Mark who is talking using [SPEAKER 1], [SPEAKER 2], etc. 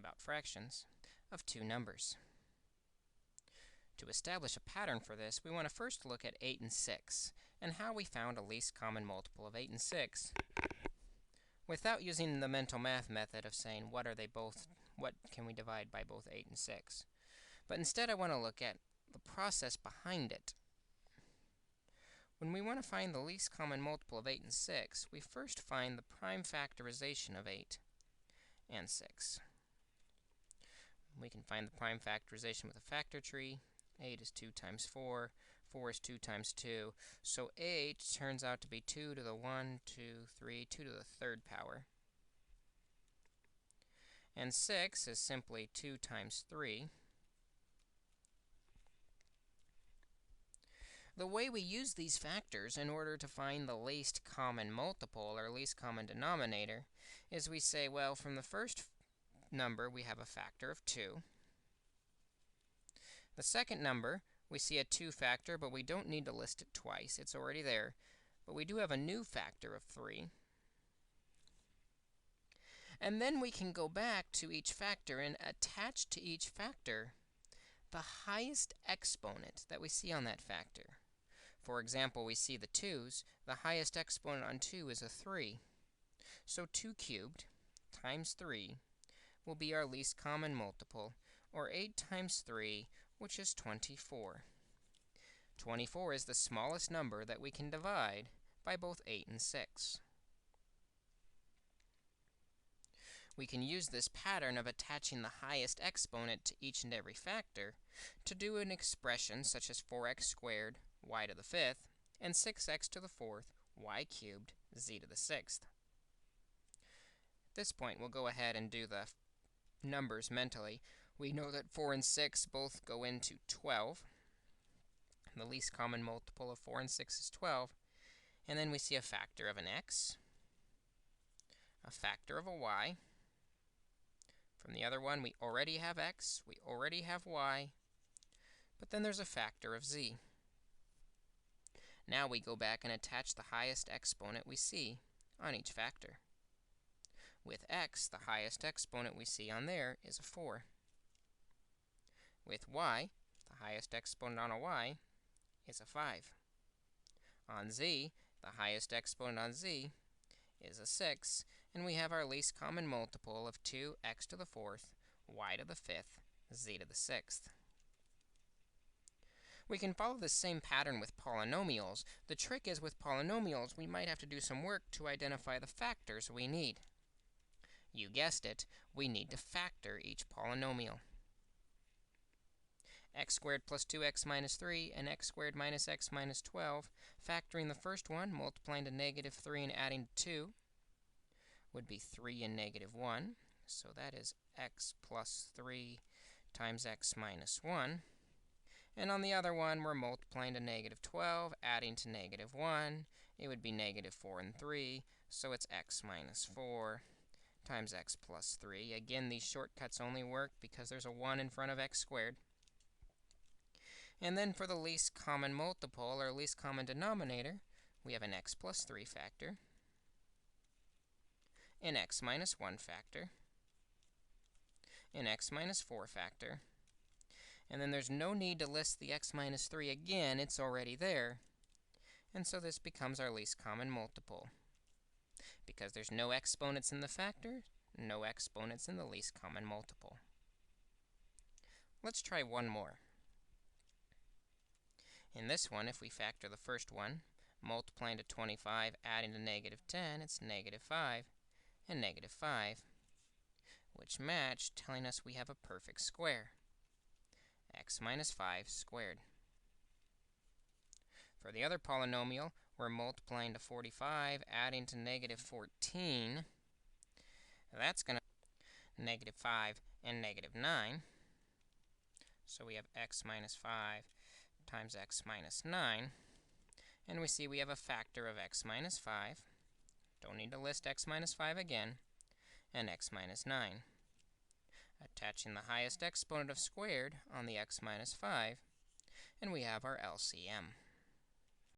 [SPEAKER 1] about fractions, of two numbers. To establish a pattern for this, we want to first look at 8 and 6, and how we found a least common multiple of 8 and 6, without using the mental math method of saying what can we divide by both 8 and 6. But instead, I want to look at the process behind it. When we want to find the least common multiple of 8 and 6, we first find the prime factorization of 8 and 6. We can find the prime factorization with a factor tree. 8 is 2 times 4. 4 is 2 times 2. So 8 turns out to be 2 to the 1, 2, 3, 2 to the third power. And 6 is simply 2 times 3. The way we use these factors in order to find the least common multiple, or least common denominator, is we say, well, from the first number, we have a factor of 2. The second number, we see a 2 factor, but we don't need to list it twice. It's already there. But we do have a new factor of 3. And then we can go back to each factor and attach to each factor the highest exponent that we see on that factor. For example, we see the 2's. The highest exponent on 2 is a 3. So 2 cubed times 3 will be our least common multiple, or 8 times 3, which is 24. 24 is the smallest number that we can divide by both 8 and 6. We can use this pattern of attaching the highest exponent to each and every factor to do an expression such as 4x squared, y to the 5th, and 6x to the 4th, y cubed, z to the 6th. At this point, we'll go ahead and do the numbers mentally. We know that 4 and 6 both go into 12. The least common multiple of 4 and 6 is 12. And then we see a factor of an x, a factor of a y. From the other one, we already have x, we already have y, but then there's a factor of z. Now we go back and attach the highest exponent we see on each factor. With x, the highest exponent we see on there is a 4. With y, the highest exponent on a y is a 5. On z, the highest exponent on z is a 6, and we have our least common multiple of 2x to the 4th, y to the 5th, z to the 6th. We can follow the same pattern with polynomials. The trick is, with polynomials, we might have to do some work to identify the factors we need. You guessed it, we need to factor each polynomial. X squared plus 2x minus 3 and x squared minus x minus 12. Factoring the first one, multiplying to negative 3 and adding to 2, would be 3 and negative 1. So that is x plus 3 times x minus 1. And on the other one, we're multiplying to negative 12, adding to negative 1. It would be negative 4 and 3, so it's x minus 4 times x plus 3. Again, these shortcuts only work because there's a 1 in front of x squared. And then for the least common multiple, or least common denominator, we have an x plus 3 factor, an x minus 1 factor, an x minus 4 factor, and then there's no need to list the x minus 3 again. It's already there. And so this becomes our least common multiple. Because there's no exponents in the factor, no exponents in the least common multiple. Let's try one more. In this one, if we factor the first one, multiplying to 25, adding to negative 10, it's negative 5 and negative 5, which match, telling us we have a perfect square. X minus 5 squared. For the other polynomial, we're multiplying to 45, adding to negative 14. That's going to negative 5 and negative 9. So we have x minus 5 times x minus 9. And we see we have a factor of x minus 5. Don't need to list x minus 5 again. And x minus 9. Attaching the highest exponent of squared on the x minus 5, and we have our LCM.